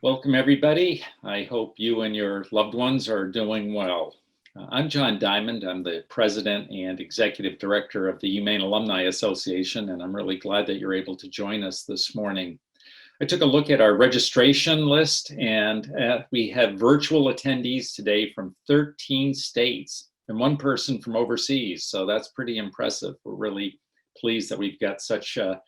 Welcome, everybody. I hope you and your loved ones are doing well. I'm John Diamond. I'm the president and executive director of the UMaine Alumni Association, and I'm really glad that you're able to join us this morning. I took a look at our registration list, and we have virtual attendees today from 13 states and one person from overseas. So that's pretty impressive. We're really pleased that we've got such a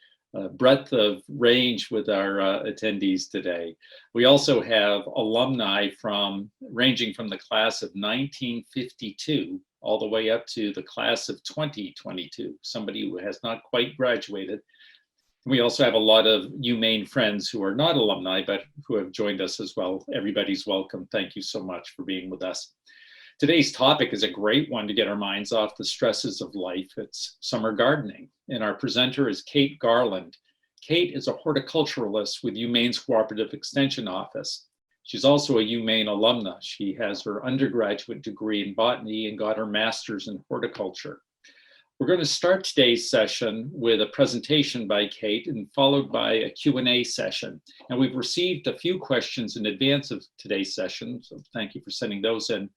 breadth of range with our attendees today. We also have alumni ranging from the class of 1952 all the way up to the class of 2022, somebody who has not quite graduated. We also have a lot of UMaine friends who are not alumni, but who have joined us as well. Everybody's welcome. Thank you so much for being with us. Today's topic is a great one to get our minds off the stresses of life. It's summer gardening, and our presenter is Kate Garland. Kate is a horticulturalist with UMaine's Cooperative Extension office. She's also a UMaine alumna. She has her undergraduate degree in botany and got her master's in horticulture. We're going to start today's session with a presentation by Kate and followed by a Q&A session. And we've received a few questions in advance of today's session, so thank you for sending those in.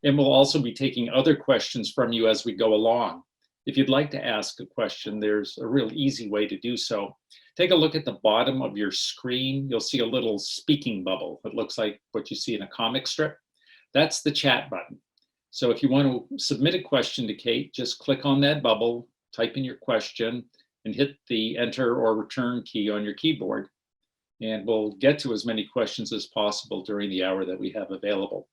And we'll also be taking other questions from you as we go along. If you'd like to ask a question, there's a real easy way to do so. Take a look at the bottom of your screen. You'll see a little speaking bubble. It looks like what you see in a comic strip. That's the chat button. So if you want to submit a question to Kate, just click on that bubble, type in your question, and hit the enter or return key on your keyboard. And we'll get to as many questions as possible during the hour that we have available.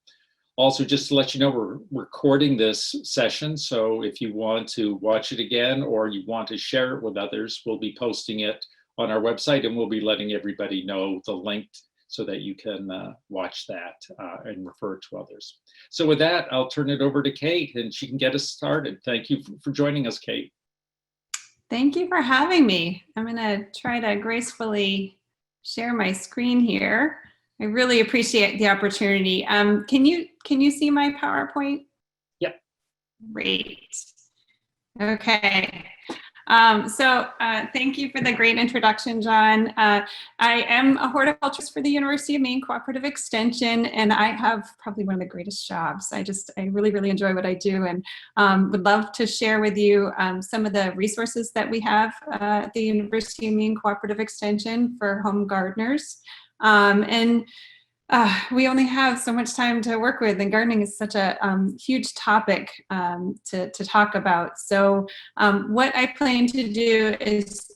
Also, just to let you know, we're recording this session, so if you want to watch it again or you want to share it with others, we'll be posting it on our website, and we'll be letting everybody know the link so that you can watch that and refer to others. So with that, I'll turn it over to Kate, and she can get us started. Thank you for joining us, Kate. Thank you for having me. I'm going to try to gracefully share my screen here. I really appreciate the opportunity. Can you see my PowerPoint? Yep. Great. Okay. Thank you for the great introduction, John. I am a horticulturist for the University of Maine Cooperative Extension, and I have probably one of the greatest jobs. I really, really enjoy what I do, and would love to share with you some of the resources that we have at the University of Maine Cooperative Extension for home gardeners. We only have so much time to work with, and gardening is such a huge topic to talk about. So what I plan to do is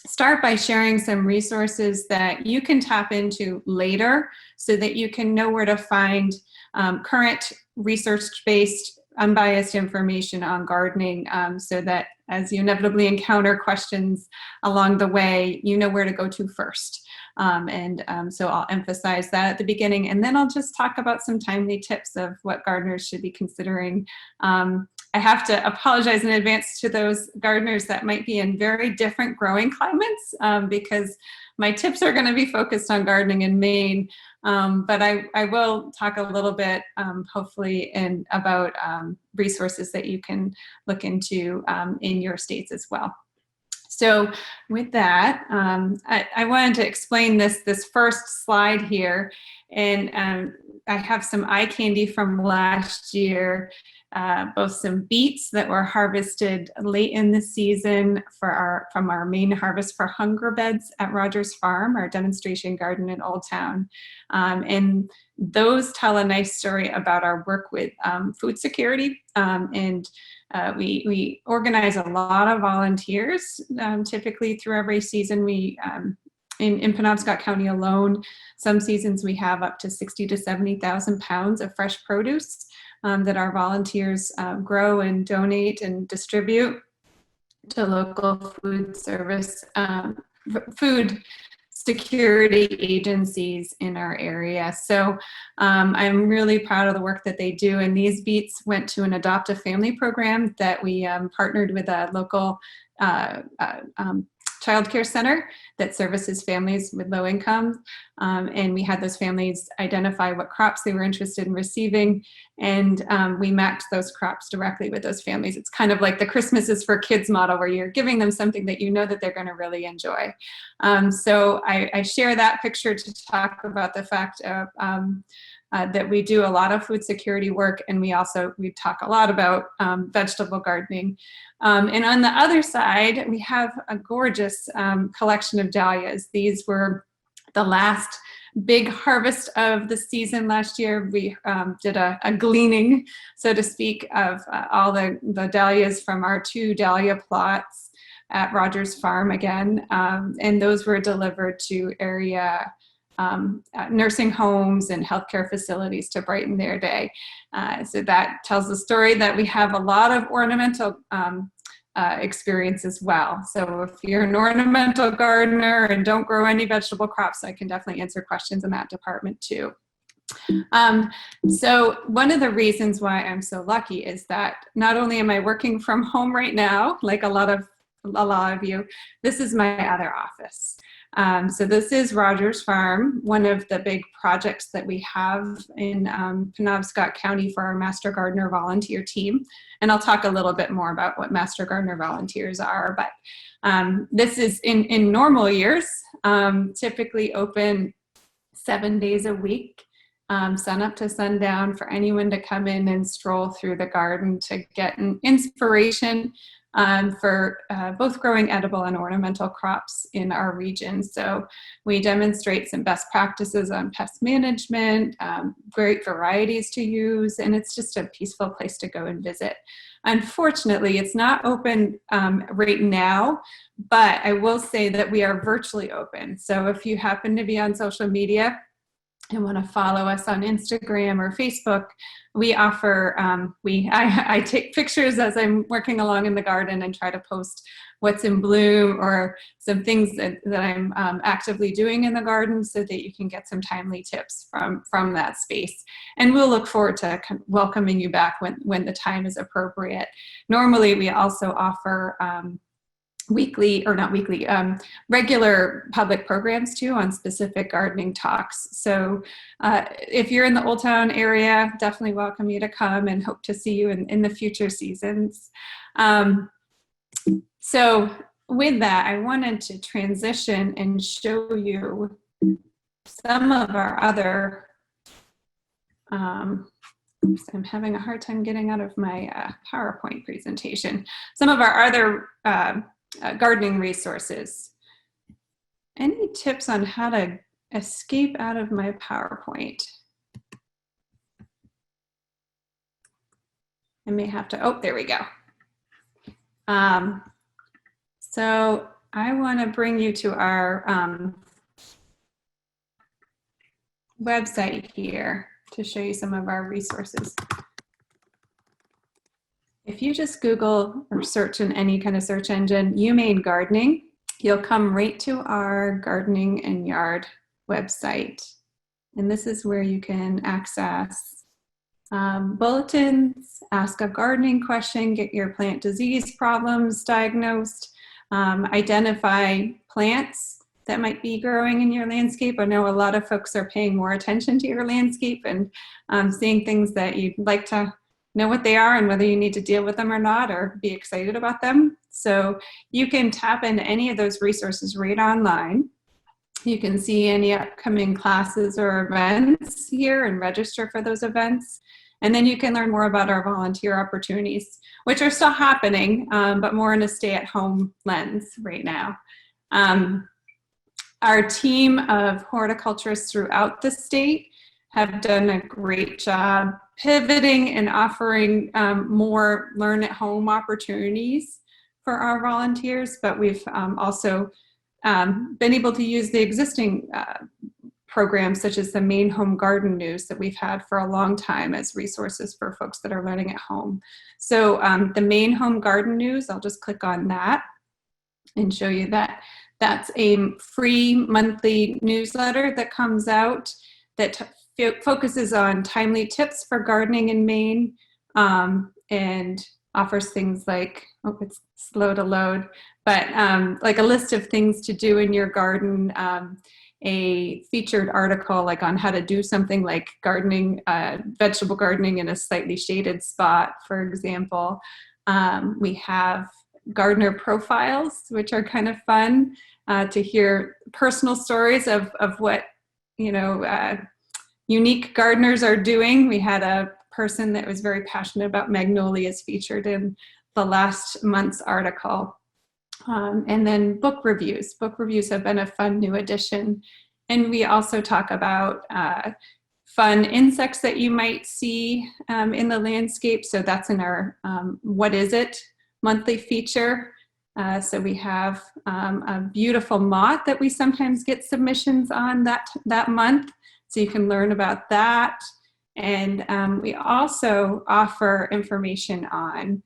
start by sharing some resources that you can tap into later so that you can know where to find current research-based, unbiased information on gardening, so that as you inevitably encounter questions along the way, you know where to go to first. So I'll emphasize that at the beginning, and then I'll just talk about some timely tips of what gardeners should be considering. I have to apologize in advance to those gardeners that might be in very different growing climates, because my tips are going to be focused on gardening in Maine, but I will talk a little bit, hopefully, about resources that you can look into in your states as well. So with that, I wanted to explain this first slide here, and I have some eye candy from last year, both some beets that were harvested late in the season from our main harvest for hunger beds at Rogers Farm, our demonstration garden in Old Town. And those tell a nice story about our work with food security, we organize a lot of volunteers. Typically through every season, in Penobscot County alone, some seasons we have up to 60 to 70,000 pounds of fresh produce that our volunteers grow and donate and distribute to local food security agencies in our area. So I'm really proud of the work that they do. And these beets went to an adopt a family program that we partnered with a local childcare center that services families with low income. And we had those families identify what crops they were interested in receiving. And we mapped those crops directly with those families. It's kind of like the Christmas is for Kids model, where you're giving them something that you know that they're going to really enjoy. So I share that picture to talk about the fact of that we do a lot of food security work, and we talk a lot about vegetable gardening. And on the other side, we have a gorgeous collection of dahlias. These were the last big harvest of the season last year. We did a gleaning, so to speak, of all the dahlias from our 2 dahlia plots at Rogers Farm again. And those were delivered to area nursing homes and healthcare facilities to brighten their day. So that tells the story that we have a lot of ornamental experience as well. So if you're an ornamental gardener and don't grow any vegetable crops, I can definitely answer questions in that department too. So one of the reasons why I'm so lucky is that not only am I working from home right now, like a lot of you, this is my other office. So this is Rogers Farm, one of the big projects that we have in Penobscot County for our Master Gardener volunteer team. And I'll talk a little bit more about what Master Gardener volunteers are, but this is in normal years, typically open 7 days a week, sun up to sundown, for anyone to come in and stroll through the garden to get an inspiration for both growing edible and ornamental crops in our region. So we demonstrate some best practices on pest management, great varieties to use, and it's just a peaceful place to go and visit. Unfortunately, it's not open right now, but I will say that we are virtually open. So if you happen to be on social media and want to follow us on Instagram or Facebook, we offer, I take pictures as I'm working along in the garden and try to post what's in bloom or some things that I'm actively doing in the garden, so that you can get some timely tips from that space. And we'll look forward to welcoming you back when the time is appropriate. Normally, we also offer regular public programs too on specific gardening talks. So if you're in the Old Town area, definitely welcome you to come, and hope to see you in the future seasons. So with that, I wanted to transition and show you some of our other, I'm having a hard time getting out of my PowerPoint presentation. Some of our other gardening resources. Any tips on how to escape out of my PowerPoint? I may have to, oh, there we go. So I want to bring you to our website here to show you some of our resources. If you just Google or search in any kind of search engine, UMaine Gardening, you'll come right to our gardening and yard website. And this is where you can access bulletins, ask a gardening question, get your plant disease problems diagnosed, identify plants that might be growing in your landscape. I know a lot of folks are paying more attention to your landscape and seeing things that you'd like to know what they are and whether you need to deal with them or not, or be excited about them. So you can tap into any of those resources right online. You can see any upcoming classes or events here and register for those events. And then you can learn more about our volunteer opportunities, which are still happening, but more in a stay-at-home lens right now. Our team of horticulturists throughout the state have done a great job pivoting and offering more learn-at-home opportunities for our volunteers, but we've also been able to use the existing programs, such as the Maine Home Garden News that we've had for a long time, as resources for folks that are learning at home. So the Maine Home Garden News, I'll just click on that and show you that. That's a free monthly newsletter that comes out that focuses on timely tips for gardening in Maine, and offers things like, oh, it's slow to load, but like a list of things to do in your garden, a featured article like on how to do something like gardening, vegetable gardening in a slightly shaded spot, for example. We have gardener profiles, which are kind of fun to hear personal stories of what, unique gardeners are doing. We had a person that was very passionate about magnolias featured in the last month's article. And then book reviews. Book reviews have been a fun new addition. And we also talk about fun insects that you might see in the landscape. So that's in our What Is It monthly feature. So we have a beautiful moth that we sometimes get submissions on that month. So you can learn about that. And we also offer information on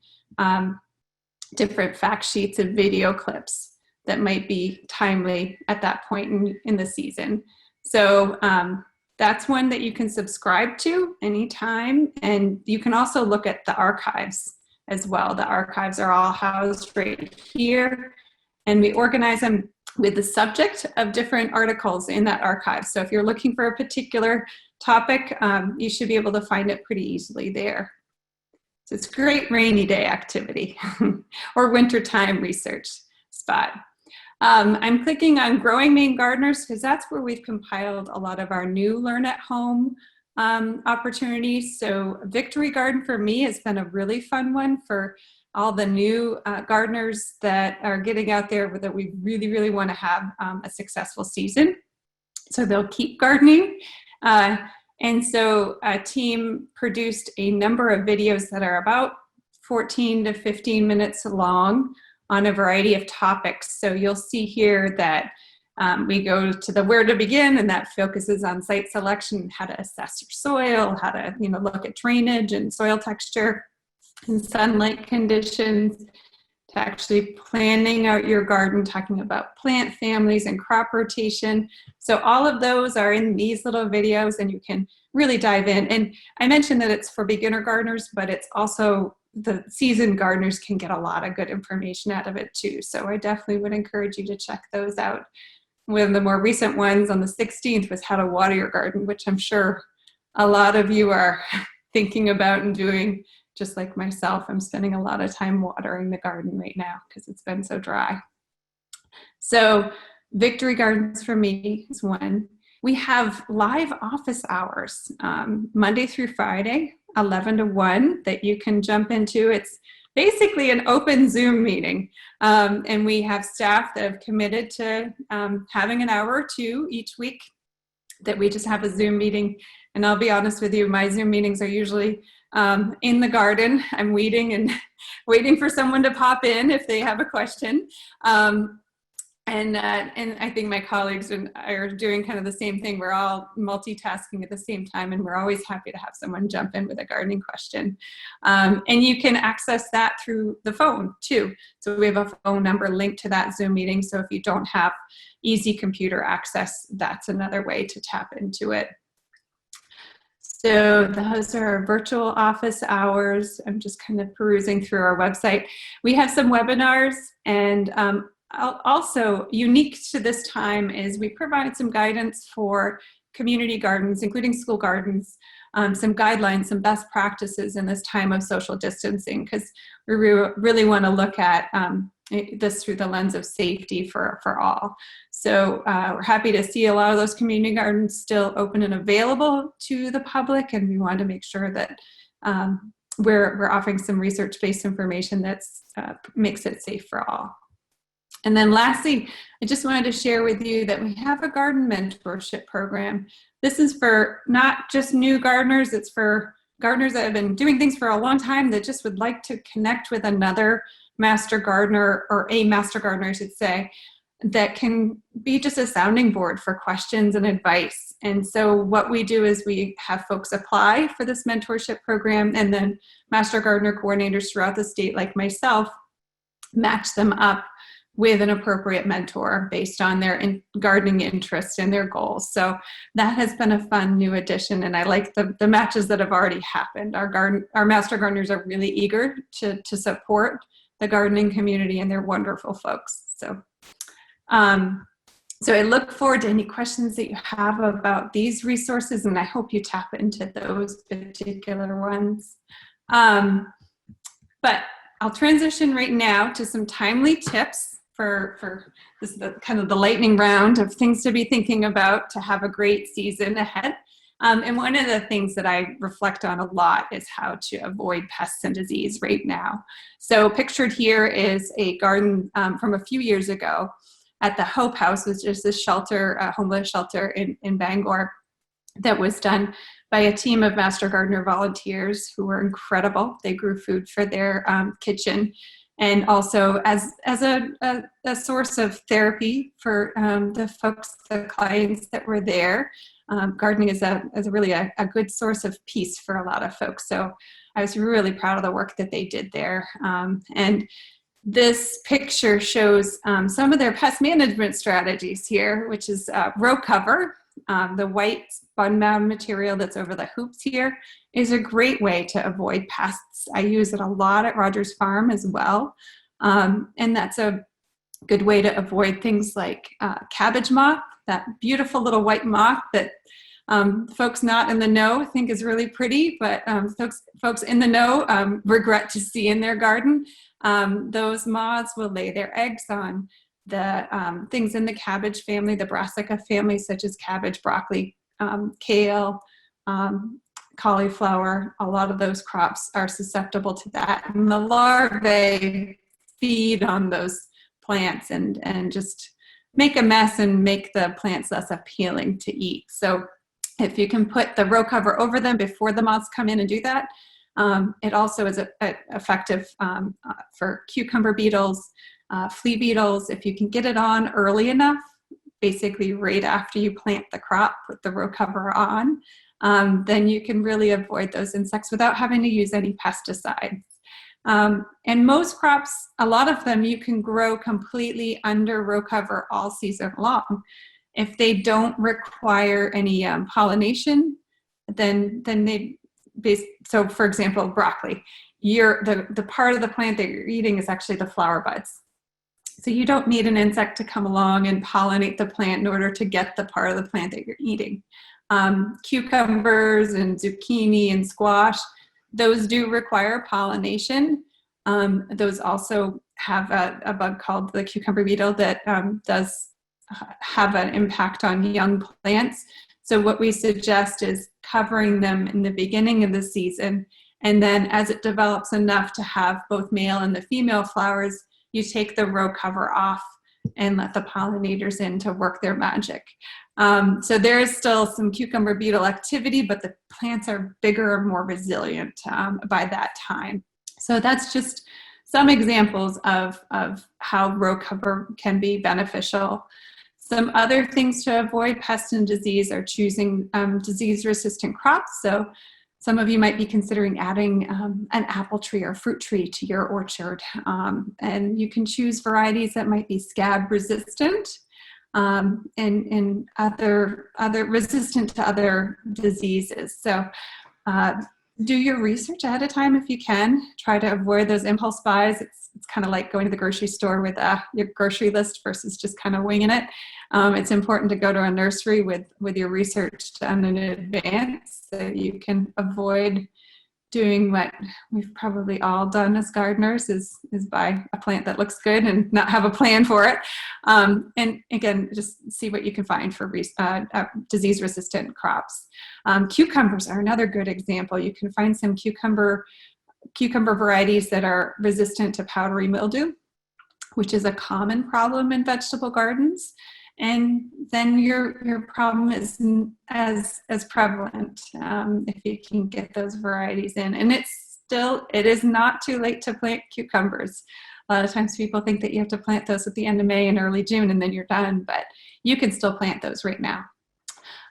different fact sheets and video clips that might be timely at that point in the season. So that's one that you can subscribe to anytime. And you can also look at the archives as well. The archives are all housed right here. And we organize them with the subject of different articles in that archive. So if you're looking for a particular topic, you should be able to find it pretty easily there. So it's a great rainy day activity or wintertime research spot. I'm clicking on Growing Maine Gardeners because that's where we've compiled a lot of our new Learn at Home opportunities. So Victory Garden for me has been a really fun one for all the new gardeners that are getting out there that we really, really want to have a successful season. So they'll keep gardening. And so a team produced a number of videos that are about 14 to 15 minutes long on a variety of topics. So you'll see here that we go to the where to begin, and that focuses on site selection, how to assess your soil, how to look at drainage and soil texture and sunlight conditions, to actually planning out your garden, talking about plant families and crop rotation. So all of those are in these little videos, and you can really dive in. And I mentioned that it's for beginner gardeners, but it's also the seasoned gardeners can get a lot of good information out of it too. So I definitely would encourage you to check those out. One of the more recent ones on the 16th was how to water your garden, which I'm sure a lot of you are thinking about and doing. Just like myself, I'm spending a lot of time watering the garden right now because it's been so dry. So Victory Gardens for me is one. We have live office hours, Monday through Friday, 11 to 1, that you can jump into. It's basically an open Zoom meeting. And we have staff that have committed to having an hour or two each week that we just have a Zoom meeting. And I'll be honest with you, my Zoom meetings are usually in the garden. I'm waiting for someone to pop in if they have a question. And I think my colleagues are doing kind of the same thing. We're all multitasking at the same time, and we're always happy to have someone jump in with a gardening question. And you can access that through the phone too. So we have a phone number linked to that Zoom meeting. So if you don't have easy computer access, that's another way to tap into it. So those are our virtual office hours. I'm just kind of perusing through our website. We have some webinars, and also unique to this time is we provide some guidance for community gardens, including school gardens, some guidelines, some best practices in this time of social distancing, because we really want to look at this through the lens of safety for all. So we're happy to see a lot of those community gardens still open and available to the public, and we want to make sure that we're offering some research-based information that makes it safe for all. And then lastly, I just wanted to share with you that we have a garden mentorship program. This is for not just new gardeners, it's for gardeners that have been doing things for a long time that just would like to connect with another master gardener, or a master gardener, I should say, that can be just a sounding board for questions and advice. And so what we do is we have folks apply for this mentorship program, and then master gardener coordinators throughout the state, like myself, match them up with an appropriate mentor based on their gardening interest and their goals. So that has been a fun new addition, and I like the matches that have already happened. Our master gardeners are really eager to support the gardening community, and they're wonderful folks. So I look forward to any questions that you have about these resources, and I hope you tap into those particular ones. But I'll transition right now to some timely tips for this is the kind of the lightning round of things to be thinking about to have a great season ahead. And one of the things that I reflect on a lot is how to avoid pests and disease right now. So pictured here is a garden from a few years ago at the Hope House, which is this shelter, homeless shelter in Bangor, that was done by a team of Master Gardener volunteers who were incredible. They grew food for their kitchen, and also as a source of therapy for the clients that were there. Gardening is really a good source of peace for a lot of folks. So I was really proud of the work that they did there. And this picture shows some of their pest management strategies here, which is row cover. The white spun mound material that's over the hoops here is a great way to avoid pests. I use it a lot at Rogers Farm as well. And that's a good way to avoid things like cabbage moth, that beautiful little white moth that folks not in the know think is really pretty, but folks in the know regret to see in their garden. Those moths will lay their eggs on the things in the cabbage family, the brassica family, such as cabbage, broccoli, kale, cauliflower. A lot of those crops are susceptible to that. And the larvae feed on those plants and just make a mess and make the plants less appealing to eat. So if you can put the row cover over them before the moths come in and do that, it also is effective for cucumber beetles, flea beetles. If you can get it on early enough, basically right after you plant the crop, put the row cover on, then you can really avoid those insects without having to use any pesticides. And most crops, a lot of them, you can grow completely under row cover all season long. If they don't require any pollination, then they so for example, broccoli, the part of the plant that you're eating is actually the flower buds. So you don't need an insect to come along and pollinate the plant in order to get the part of the plant that you're eating. Cucumbers and zucchini and squash, those do require pollination. Those also have a bug called the cucumber beetle that does have an impact on young plants. So what we suggest is covering them in the beginning of the season, and then as it develops enough to have both male and the female flowers, you take the row cover off and let the pollinators in to work their magic. So there is still some cucumber beetle activity, but the plants are bigger and more resilient by that time. So that's just some examples of how row cover can be beneficial. Some other things to avoid pest and disease are choosing disease-resistant crops. So some of you might be considering adding an apple tree or fruit tree to your orchard. And you can choose varieties that might be scab resistant and other resistant to other diseases. So do your research ahead of time if you can. Try to avoid those impulse buys. It's kind of like going to the grocery store with your grocery list versus just kind of winging it. It's important to go to a nursery with your research done in advance so you can avoid doing what we've probably all done as gardeners is buy a plant that looks good and not have a plan for it. And again, just see what you can find for disease-resistant crops. Cucumbers are another good example. You can find some cucumber varieties that are resistant to powdery mildew, which is a common problem in vegetable gardens. And then your problem isn't as prevalent if you can get those varieties in. And it is not too late to plant cucumbers. A lot of times people think that you have to plant those at the end of May and early June and then you're done, but you can still plant those right now.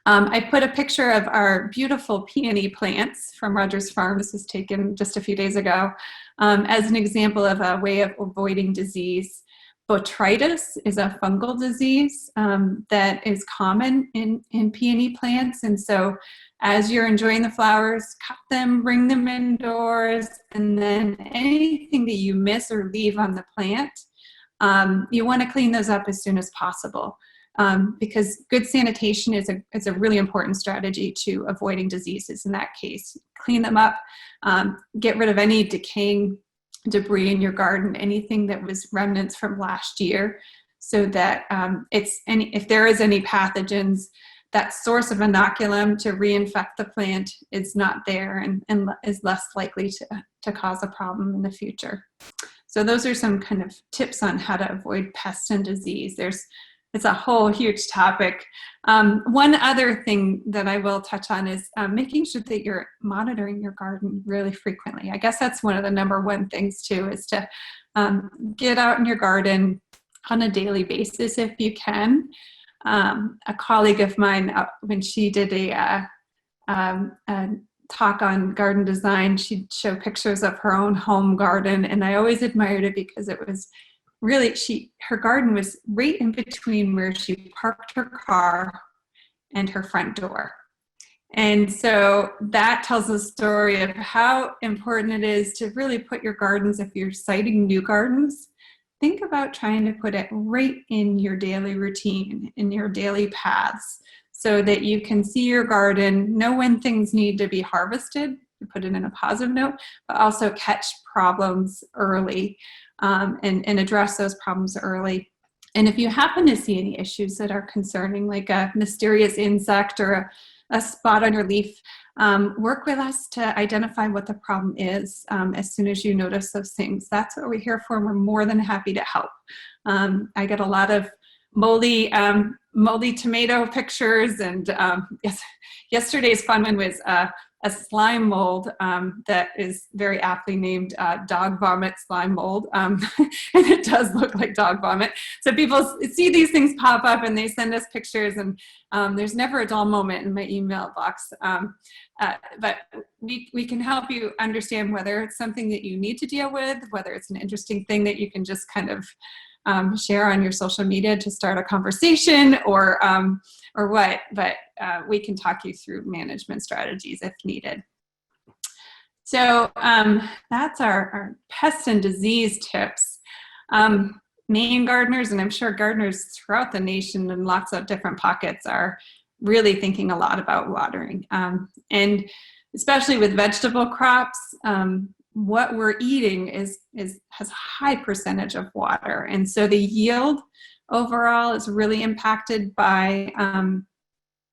I put a picture of our beautiful peony plants from Rogers Farm. This was taken just a few days ago as an example of a way of avoiding disease. Botrytis is a fungal disease that is common in peony plants. And so as you're enjoying the flowers, cut them, bring them indoors, and then anything that you miss or leave on the plant, you want to clean those up as soon as possible. Because good sanitation is a really important strategy to avoiding diseases in that case. Clean them up, get rid of any decaying debris in your garden, anything that was remnants from last year, so that if there is any pathogens, that source of inoculum to reinfect the plant is not there and is less likely to cause a problem in the future. So those are some kind of tips on how to avoid pests and disease. It's a whole huge topic. One other thing that I will touch on is making sure that you're monitoring your garden really frequently. I guess that's one of the number one things too, is to get out in your garden on a daily basis if you can. A colleague of mine, when she did a talk on garden design, she'd show pictures of her own home garden, and I always admired it because it was really, her garden was right in between where she parked her car and her front door. And so that tells a story of how important it is to really put your gardens, if you're siting new gardens, think about trying to put it right in your daily routine, in your daily paths, so that you can see your garden, know when things need to be harvested, to put it in a positive note, but also catch problems early. And address those problems early. And if you happen to see any issues that are concerning, like a mysterious insect or a spot on your leaf, work with us to identify what the problem is as soon as you notice those things. That's what we're here for, and we're more than happy to help. I get a lot of moldy tomato pictures, and yesterday's fun one was a slime mold that is very aptly named dog vomit slime mold. And it does look like dog vomit. So people see these things pop up and they send us pictures, and there's never a dull moment in my email box. But we can help you understand whether it's something that you need to deal with, whether it's an interesting thing that you can just kind of share on your social media to start a conversation, or what, but we can talk you through management strategies if needed. So that's our pest and disease tips. Maine gardeners, and I'm sure gardeners throughout the nation in lots of different pockets, are really thinking a lot about watering. And especially with vegetable crops, what we're eating has a high percentage of water. And so the yield overall is really impacted by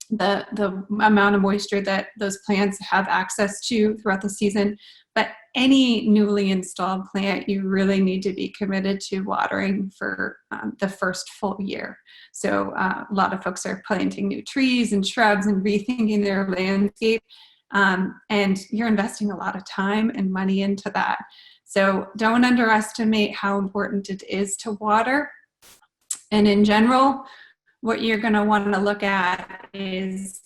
the amount of moisture that those plants have access to throughout the season. But any newly installed plant, you really need to be committed to watering for the first full year. So a lot of folks are planting new trees and shrubs and rethinking their landscape. And you're investing a lot of time and money into that. So don't underestimate how important it is to water. And in general, what you're going to want to look at is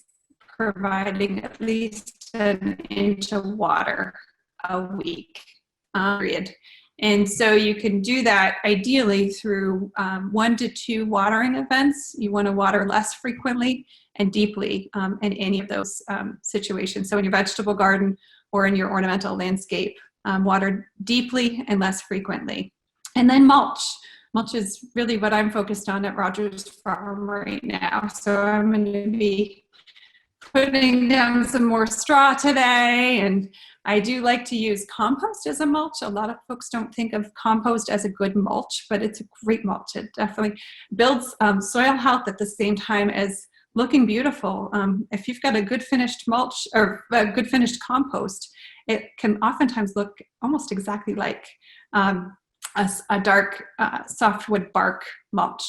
providing at least an inch of water a week, period. And so you can do that ideally through 1 to 2 watering events. You want to water less frequently and deeply in any of those situations. So in your vegetable garden or in your ornamental landscape, water deeply and less frequently. And then mulch. Mulch is really what I'm focused on at Rogers Farm right now. So I'm going to be putting down some more straw today, and I do like to use compost as a mulch. A lot of folks don't think of compost as a good mulch, but it's a great mulch. It definitely builds soil health at the same time as looking beautiful. If you've got a good finished mulch or a good finished compost, it can oftentimes look almost exactly like a dark softwood bark mulch.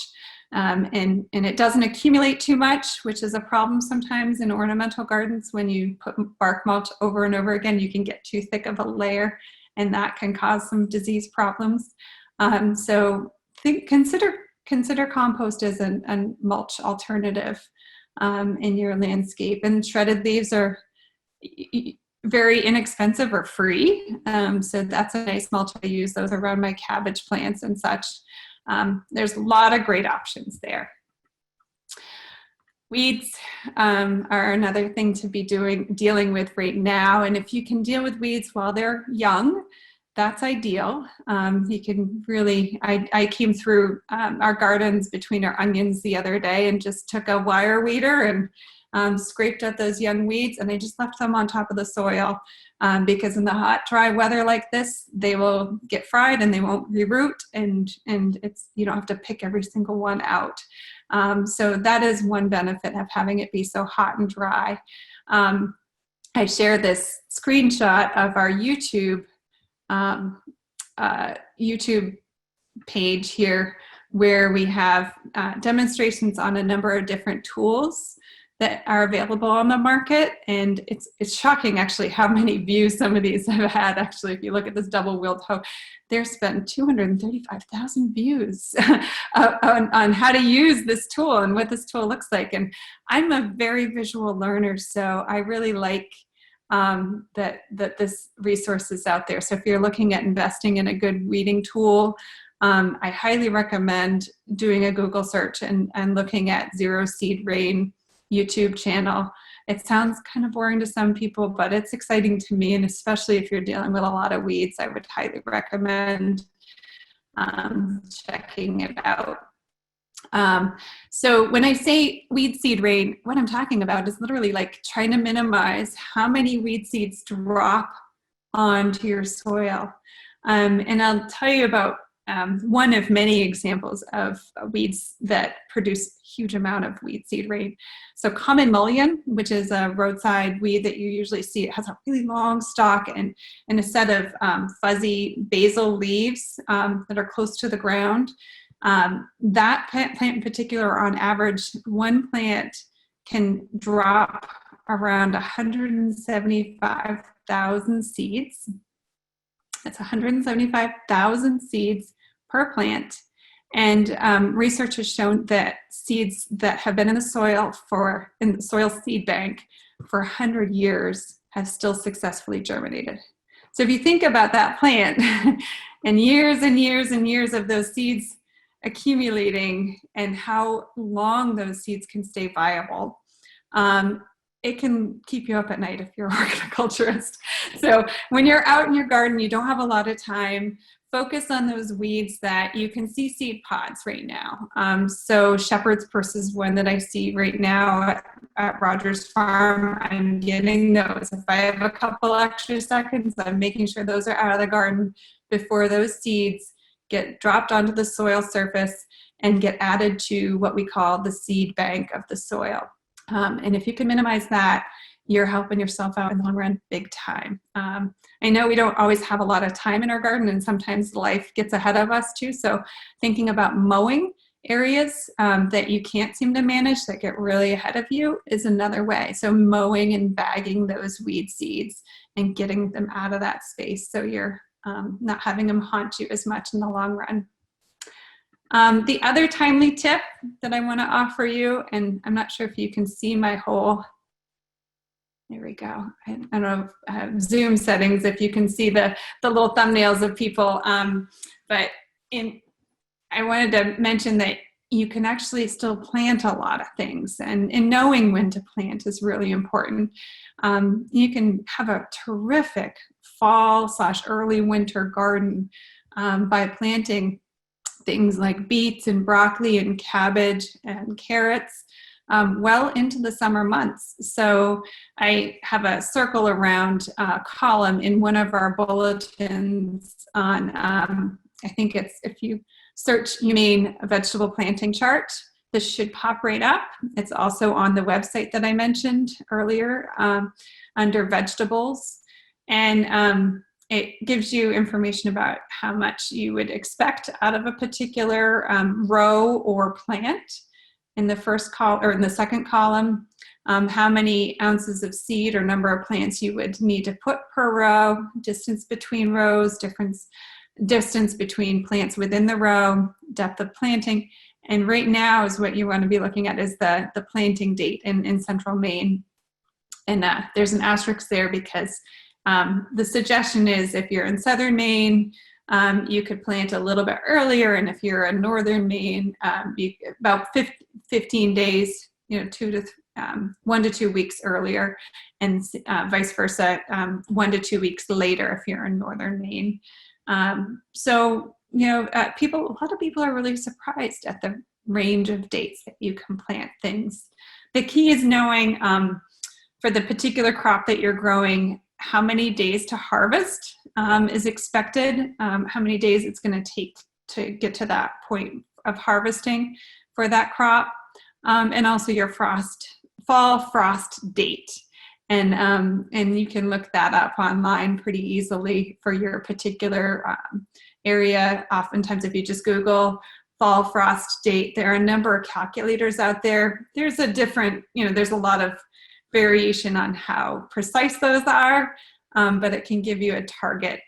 And it doesn't accumulate too much, which is a problem sometimes in ornamental gardens. When you put bark mulch over and over again, you can get too thick of a layer, and that can cause some disease problems. So consider compost as a mulch alternative in your landscape. And shredded leaves are very inexpensive or free. So that's a nice mulch I use those around my cabbage plants and such. There's a lot of great options there. Weeds are another thing to be dealing with right now. And if you can deal with weeds while they're young, that's ideal. You can really, I came through our gardens between our onions the other day and just took a wire weeder and scraped out those young weeds, and I just left them on top of the soil because in the hot, dry weather like this, they will get fried and they won't reroot, and it's, you don't have to pick every single one out. So that is one benefit of having it be so hot and dry. I shared this screenshot of our YouTube page here, where we have demonstrations on a number of different tools that are available on the market, and it's shocking actually how many views some of these have had. Actually, if you look at this double-wheeled hoe, there's been 235,000 views on how to use this tool and what this tool looks like. And I'm a very visual learner, so I really like that this resource is out there. So if you're looking at investing in a good weeding tool, I highly recommend doing a Google search and looking at Zero Seed Rain YouTube channel. It sounds kind of boring to some people, but it's exciting to me, and especially if you're dealing with a lot of weeds, I would highly recommend checking it out. So when I say weed seed rain, what I'm talking about is literally like trying to minimize how many weed seeds drop onto your soil. And I'll tell you about one of many examples of weeds that produce huge amount of weed seed rain. So common mullein, which is a roadside weed that you usually see, it has a really long stalk and a set of fuzzy basal leaves that are close to the ground. That plant in particular, on average, one plant can drop around 175,000 seeds. That's 175,000 seeds per plant. And research has shown that seeds that have been in the soil seed bank for 100 years have still successfully germinated. So if you think about that plant and years and years and years of those seeds accumulating and how long those seeds can stay viable, it can keep you up at night if you're a horticulturist. So when you're out in your garden, you don't have a lot of time, focus on those weeds that you can see seed pods right now. So shepherd's purse is one that I see right now at Rogers Farm. I'm getting those. If I have a couple extra seconds, I'm making sure those are out of the garden before those seeds get dropped onto the soil surface and get added to what we call the seed bank of the soil. And if you can minimize that, you're helping yourself out in the long run big time. I know we don't always have a lot of time in our garden, and sometimes life gets ahead of us too. So thinking about mowing areas that you can't seem to manage that get really ahead of you is another way. So mowing and bagging those weed seeds and getting them out of that space so you're not having them haunt you as much in the long run. The other timely tip that I want to offer you, and I'm not sure if you can see my whole, there we go. I don't know if Zoom settings, if you can see the little thumbnails of people, but I wanted to mention that you can actually still plant a lot of things, and knowing when to plant is really important. You can have a terrific fall/early winter garden by planting things like beets and broccoli and cabbage and carrots well into the summer months. So I have a circle around column in one of our bulletins on, I think it's, if you search UMaine vegetable planting chart, this should pop right up. It's also on the website that I mentioned earlier under vegetables. And it gives you information about how much you would expect out of a particular row or plant in the first column, or in the second column, how many ounces of seed or number of plants you would need to put per row, distance between rows, distance between plants within the row, depth of planting. And right now is what you want to be looking at is the planting date in central Maine. And there's an asterisk there because the suggestion is if you're in southern Maine You could plant a little bit earlier, and if you're in northern Maine, about 15 days, 1 to 2 weeks earlier, and vice versa, 1 to 2 weeks later if you're in northern Maine. So a lot of people are really surprised at the range of dates that you can plant things. The key is knowing for the particular crop that you're growing, how many days to harvest is expected, how many days it's going to take to get to that point of harvesting for that crop, and also your fall frost date. And you can look that up online pretty easily for your particular area. Oftentimes, if you just Google fall frost date, there are a number of calculators out there. There's there's a lot of variation on how precise those are, but it can give you a target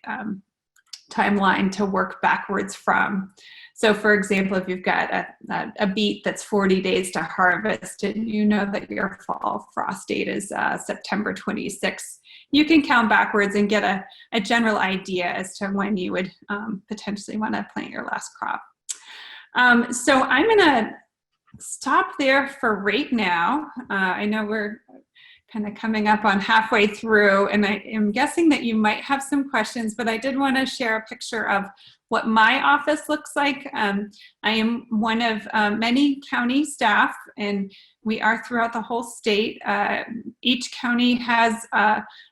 timeline to work backwards from. So for example, if you've got a beet that's 40 days to harvest and you know that your fall frost date is September 26th, you can count backwards and get a general idea as to when you would potentially want to plant your last crop. So I'm going to stop there for right now. I know we're kind of coming up on halfway through, and I am guessing that you might have some questions, but I did want to share a picture of what my office looks like. I am one of many county staff, and we are throughout the whole state. Each county has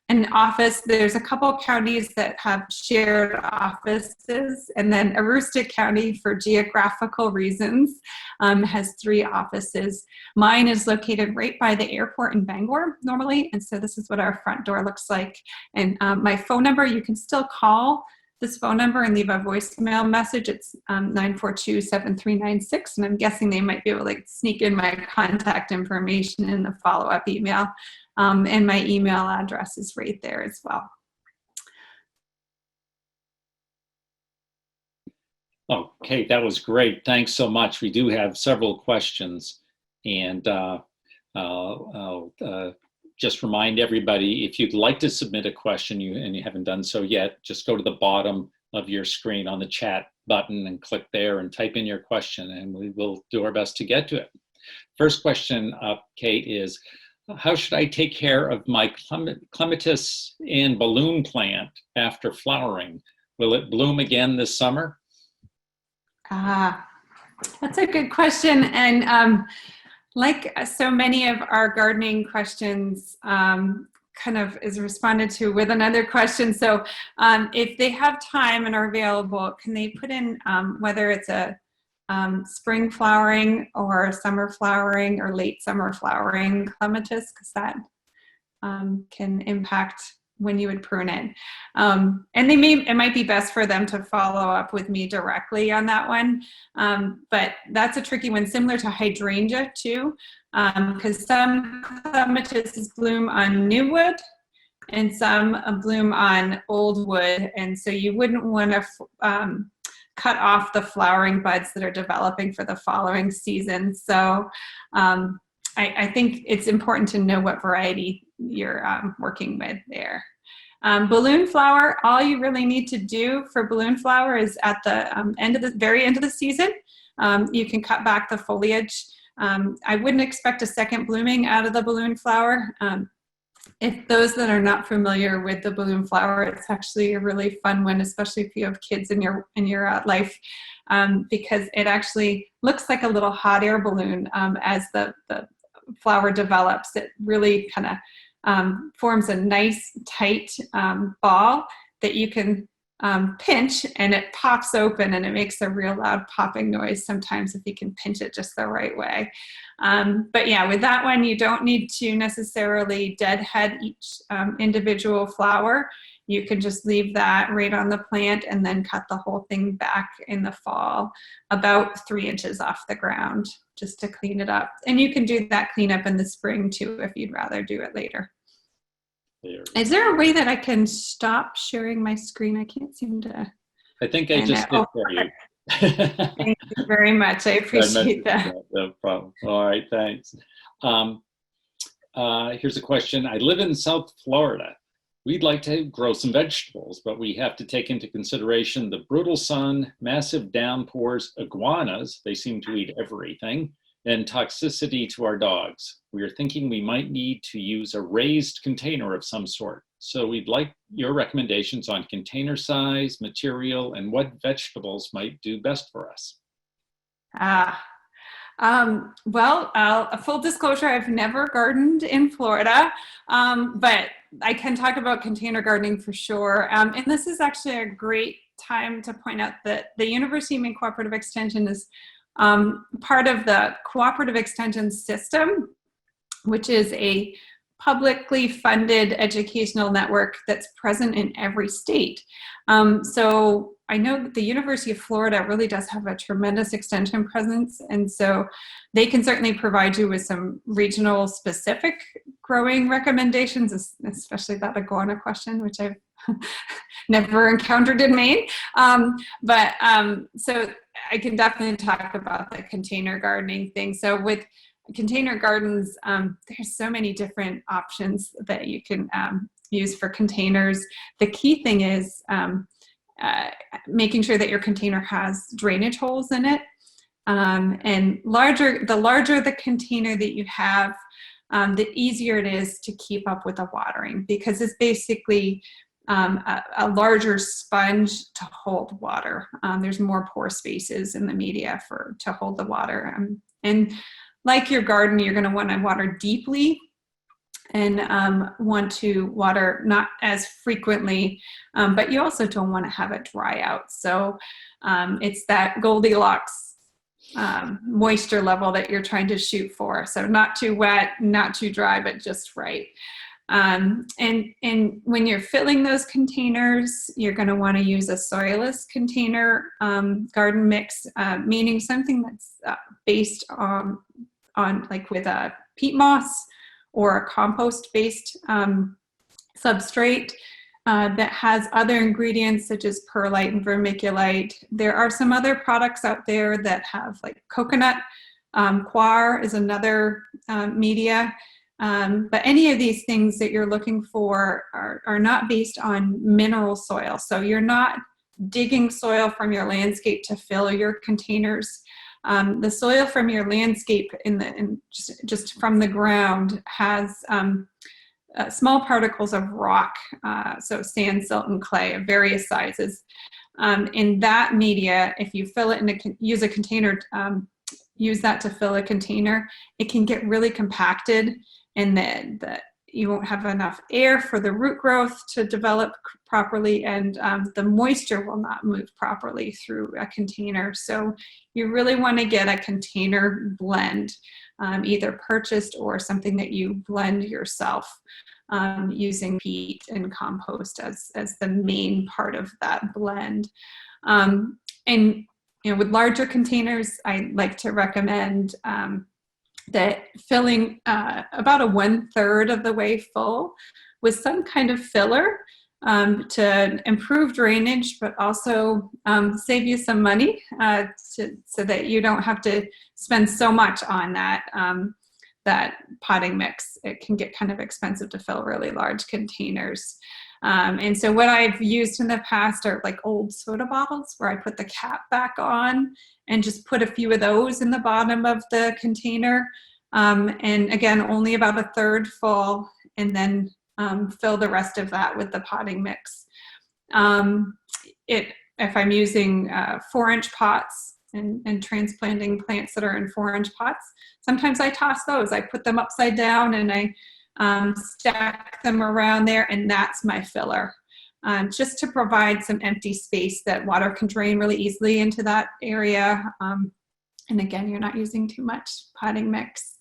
an office. There's a couple counties that have shared offices, and then Aroostook County, for geographical reasons, has 3 offices. Mine is located right by the airport in Bangor normally, and so this is what our front door looks like. And my phone number, you can still call this phone number and leave a voicemail message. It's 942-7396, and I'm guessing they might be able to sneak in my contact information in the follow-up email, and my email address is right there as well. Okay, that was great. Thanks so much. We do have several questions, and I'll just remind everybody, if you'd like to submit a question and you haven't done so yet, just go to the bottom of your screen on the chat button and click there and type in your question, and we will do our best to get to it. First question up, Kate, is how should I take care of my clematis and balloon plant after flowering? Will it bloom again this summer? That's a good question. And like so many of our gardening questions, kind of is responded to with another question. So if they have time and are available, can they put in whether it's a spring flowering or summer flowering or late summer flowering clematis, because that can impact when you would prune it. And it might be best for them to follow up with me directly on that one. But that's a tricky one, similar to hydrangea too, because some clematis bloom on new wood and some bloom on old wood. And so you wouldn't want to cut off the flowering buds that are developing for the following season. So I think it's important to know what variety you're working with there. Balloon flower, all you really need to do for balloon flower is at the very end of the season, you can cut back the foliage. I wouldn't expect a second blooming out of the balloon flower. If those that are not familiar with the balloon flower, it's actually a really fun one, especially if you have kids in your life, because it actually looks like a little hot air balloon as the flower develops. It really kind of forms a nice tight ball that you can pinch, and it pops open and it makes a real loud popping noise sometimes if you can pinch it just the right way. But yeah, with that one, you don't need to necessarily deadhead each individual flower. You can just leave that right on the plant and then cut the whole thing back in the fall, about 3 inches off the ground, just to clean it up. And you can do that cleanup in the spring too, if you'd rather do it later. Is there a way that I can stop sharing my screen? I can't seem to. I think I just did for you. Thank you very much. I appreciate that. No problem. All right, thanks. Here's a question. I live in South Florida. We'd like to grow some vegetables, but we have to take into consideration the brutal sun, massive downpours, iguanas, they seem to eat everything, and toxicity to our dogs. We are thinking we might need to use a raised container of some sort. So we'd like your recommendations on container size, material, and what vegetables might do best for us. Well, a full disclosure, I've never gardened in Florida, but I can talk about container gardening for sure. And this is actually a great time to point out that the University of Maine Cooperative Extension is part of the Cooperative Extension system, which is a publicly funded educational network that's present in every state. So I know that the University of Florida really does have a tremendous extension presence, and so they can certainly provide you with some regional specific growing recommendations, especially that iguana question, which I've never encountered in Maine. So I can definitely talk about the container gardening thing. So with container gardens, there's so many different options that you can use for containers. The key thing is making sure that your container has drainage holes in it. And the larger the container that you have, the easier it is to keep up with the watering, because it's basically a larger sponge to hold water. There's more pore spaces in the media to hold the water. And like your garden, you're going to want to water deeply and want to water not as frequently, but you also don't want to have it dry out. So it's that Goldilocks moisture level that you're trying to shoot for. So not too wet, not too dry, but just right. And when you're filling those containers, you're going to want to use a soilless container garden mix, meaning something that's based on like with a peat moss or a compost-based substrate that has other ingredients such as perlite and vermiculite. There are some other products out there that have like coconut, coir is another media. But any of these things that you're looking for are not based on mineral soil. So you're not digging soil from your landscape to fill your containers. The soil from your landscape just from the ground has small particles of rock, so sand, silt, and clay of various sizes. In that media, if you fill it use a container, use that to fill a container, it can get really compacted, and that you won't have enough air for the root growth to develop properly, and the moisture will not move properly through a container. So you really want to get a container blend, either purchased or something that you blend yourself, using peat and compost as the main part of that blend. And with larger containers, I like to recommend that filling about a 1/3 of the way full with some kind of filler to improve drainage, but also save you some money so that you don't have to spend so much on that potting mix. It can get kind of expensive to fill really large containers. And so what I've used in the past are like old soda bottles where I put the cap back on and just put a few of those in the bottom of the container. And again, only about 1/3 full, and then fill the rest of that with the potting mix. If I'm using 4-inch pots and transplanting plants that are in 4-inch pots, sometimes I toss those. I put them upside down and I stack them around there, and that's my filler. Just to provide some empty space that water can drain really easily into that area. And again, you're not using too much potting mix.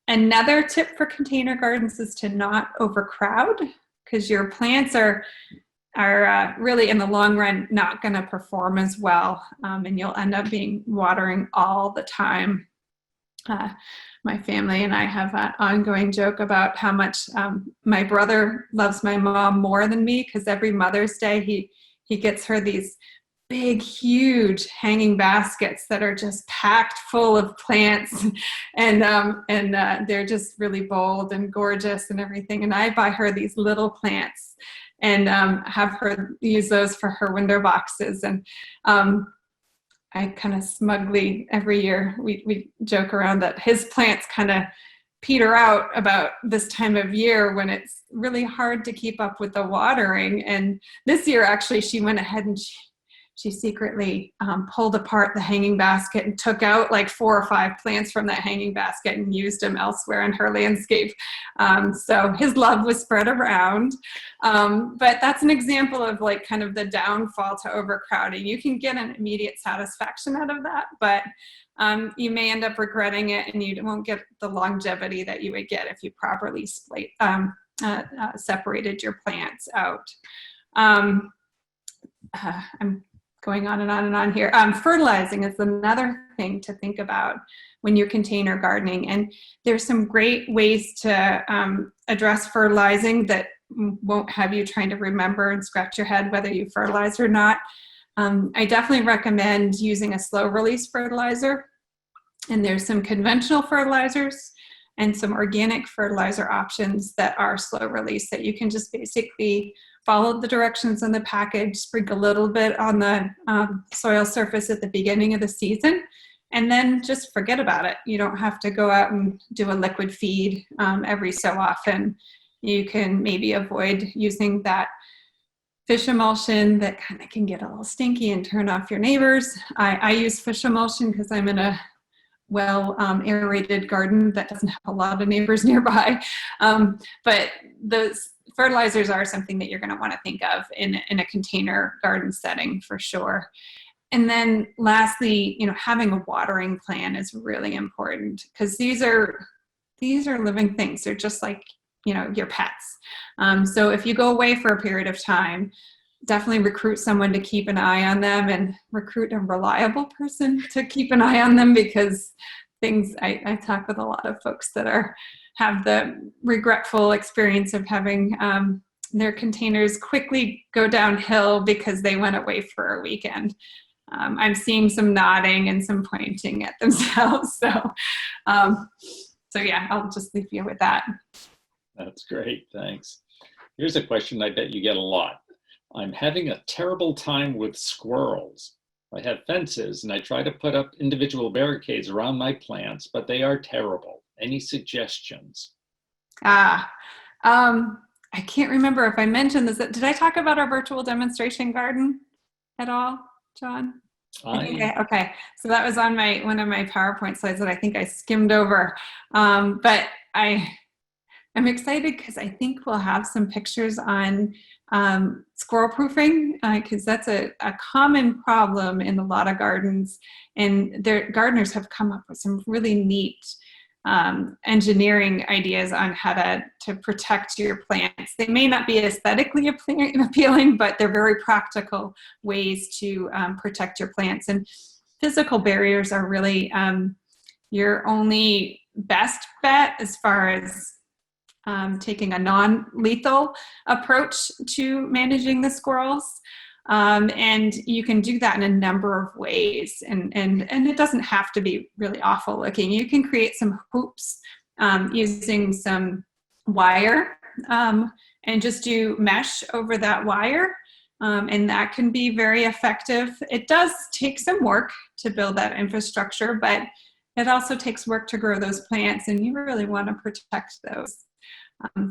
Another tip for container gardens is to not overcrowd, because your plants are really in the long run not going to perform as well, and you'll end up watering all the time. My family and I have an ongoing joke about how much my brother loves my mom more than me, because every Mother's Day he gets her these big, huge hanging baskets that are just packed full of plants, and they're just really bold and gorgeous and everything. And I buy her these little plants and have her use those for her window boxes. And I kind of smugly every year we joke around that his plants kind of peter out about this time of year when it's really hard to keep up with the watering. And this year, actually, she went ahead and she secretly pulled apart the hanging basket and took out like 4 or 5 plants from that hanging basket and used them elsewhere in her landscape. So his love was spread around. But that's an example of like kind of the downfall to overcrowding. You can get an immediate satisfaction out of that, but you may end up regretting it, and you won't get the longevity that you would get if you properly separated your plants out. I'm going on and on and on here. Fertilizing is another thing to think about when you're container gardening. And there's some great ways to address fertilizing that won't have you trying to remember and scratch your head whether you fertilize or not. I definitely recommend using a slow release fertilizer. And there's some conventional fertilizers and some organic fertilizer options that are slow release that you can just basically follow the directions on the package, sprinkle a little bit on the soil surface at the beginning of the season, and then just forget about it. You don't have to go out and do a liquid feed every so often. You can maybe avoid using that fish emulsion that kind of can get a little stinky and turn off your neighbors. I use fish emulsion because I'm in a aerated garden that doesn't have a lot of neighbors nearby. But those fertilizers are something that you're going to want to think of in a container garden setting for sure. And then lastly, having a watering plan is really important, because these are living things. They're just like, your pets. So if you go away for a period of time, definitely recruit someone to keep an eye on them, and recruit a reliable person to keep an eye on them, because I talk with a lot of folks that have the regretful experience of having their containers quickly go downhill because they went away for a weekend. I'm seeing some nodding and some pointing at themselves. So yeah, I'll just leave you with that. That's great, thanks. Here's a question I bet you get a lot. I'm having a terrible time with squirrels. I have fences and I try to put up individual barricades around my plants, but they are terrible. Any suggestions? I can't remember if I mentioned this. Did I talk about our virtual demonstration garden at all, John? Okay. So that was on one of my PowerPoint slides that I think I skimmed over. But I'm excited because I think we'll have some pictures on squirrel proofing, because that's a common problem in a lot of gardens, and gardeners have come up with some really neat engineering ideas on how to protect your plants. They may not be aesthetically appealing, but they're very practical ways to protect your plants. And physical barriers are really your only best bet as far as taking a non-lethal approach to managing the squirrels. And you can do that in a number of ways. And it doesn't have to be really awful looking. You can create some hoops using some wire and just do mesh over that wire. And that can be very effective. It does take some work to build that infrastructure, but it also takes work to grow those plants, and you really want to protect those.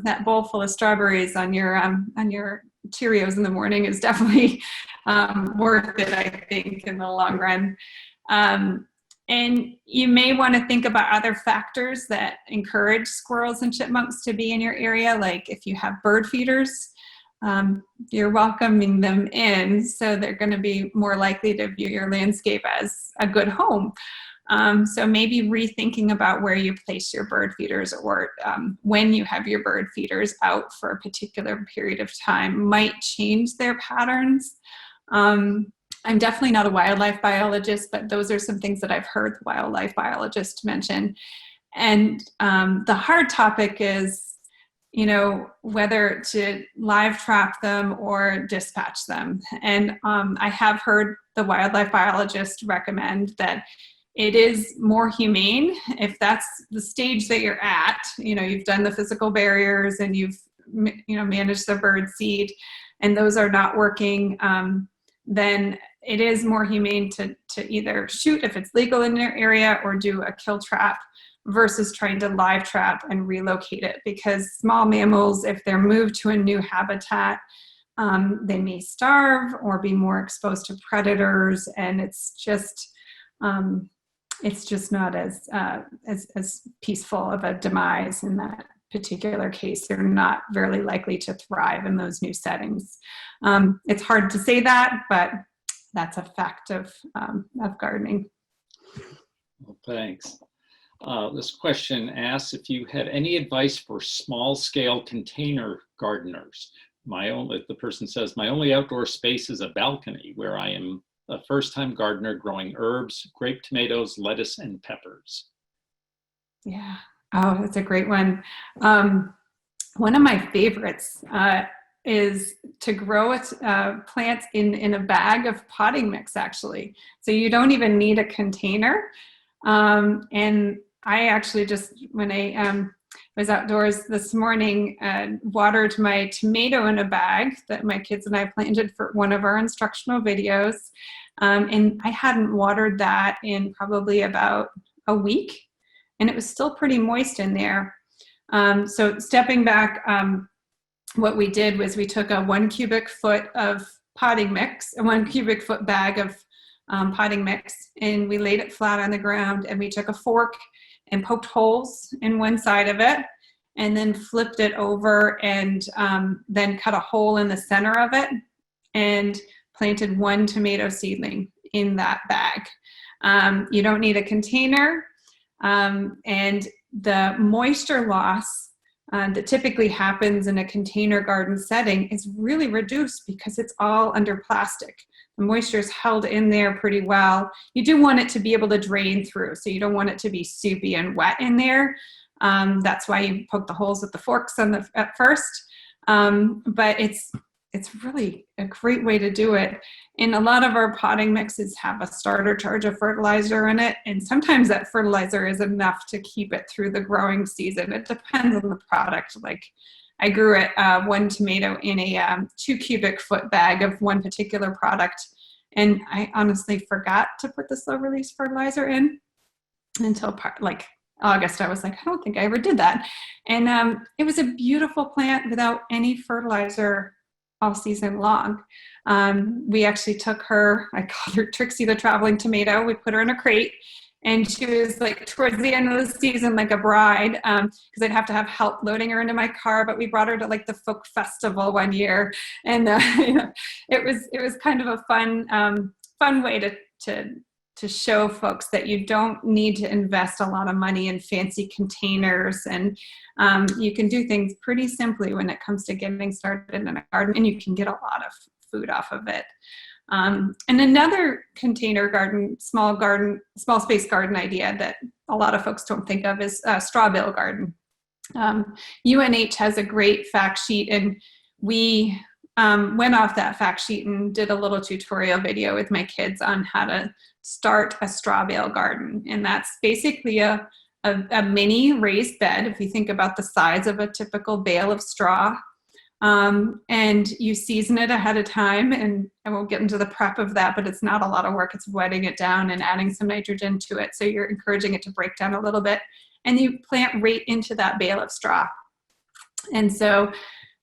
That bowl full of strawberries on your Cheerios in the morning is definitely worth it, I think, in the long run. And you may want to think about other factors that encourage squirrels and chipmunks to be in your area, like if you have bird feeders, you're welcoming them in, so they're going to be more likely to view your landscape as a good home. So maybe rethinking about where you place your bird feeders, or when you have your bird feeders out for a particular period of time might change their patterns. I'm definitely not a wildlife biologist, but those are some things that I've heard wildlife biologists mention. And the hard topic is whether to live trap them or dispatch them. And I have heard the wildlife biologist recommend that it is more humane if that's the stage that you're at. You've done the physical barriers and you've managed the bird seed, and those are not working. Then it is more humane to either shoot if it's legal in your area or do a kill trap versus trying to live trap and relocate it, because small mammals, if they're moved to a new habitat, they may starve or be more exposed to predators, and it's just not as peaceful of a demise in that particular case. They're not very likely to thrive in those new settings. It's hard to say that, but that's a fact of gardening. Well, thanks. This question asks if you had any advice for small-scale container gardeners. The person says, my only outdoor space is a balcony where I am a first-time gardener growing herbs, grape tomatoes, lettuce, and peppers. Yeah. Oh, that's a great one. One of my favorites is to grow plants in a bag of potting mix, actually. So you don't even need a container. And I actually just, when I was outdoors this morning, watered my tomato in a bag that my kids and I planted for one of our instructional videos. And I hadn't watered that in probably about a week, and it was still pretty moist in there. So stepping back, what we did was we took a 1 cubic foot of potting mix, a 1 cubic foot bag of potting mix, and we laid it flat on the ground, and we took a fork and poked holes in one side of it, and then flipped it over, and then cut a hole in the center of it and planted 1 tomato seedling in that bag. You don't need a container, and the moisture loss that typically happens in a container garden setting is really reduced because it's all under plastic. The moisture is held in there pretty well. You do want it to be able to drain through, so you don't want it to be soupy and wet in there. That's why you poke the holes with the forks at first. But it's really a great way to do it. And a lot of our potting mixes have a starter charge of fertilizer in it, and sometimes that fertilizer is enough to keep it through the growing season. It depends on the product. Like, I grew 1 tomato in a 2 cubic foot bag of one particular product, and I honestly forgot to put the slow release fertilizer in until August. I was like, I don't think I ever did that. And it was a beautiful plant without any fertilizer all season long. We actually took her, I called her Trixie the Traveling Tomato. We put her in a crate, and she was like towards the end of the season like a bride, because I'd have to have help loading her into my car. But we brought her to like the folk festival one year, and it was kind of a fun way to show folks that you don't need to invest a lot of money in fancy containers, and you can do things pretty simply when it comes to getting started in a garden, and you can get a lot of food off of it. And another container garden, small space garden idea that a lot of folks don't think of is a straw bale garden. UNH has a great fact sheet, and we went off that fact sheet and did a little tutorial video with my kids on how to start a straw bale garden. And that's basically a mini raised bed, if you think about the size of a typical bale of straw. And you season it ahead of time, and I won't get into the prep of that, but it's not a lot of work. It's wetting it down and adding some nitrogen to it, so you're encouraging it to break down a little bit, and you plant right into that bale of straw. And so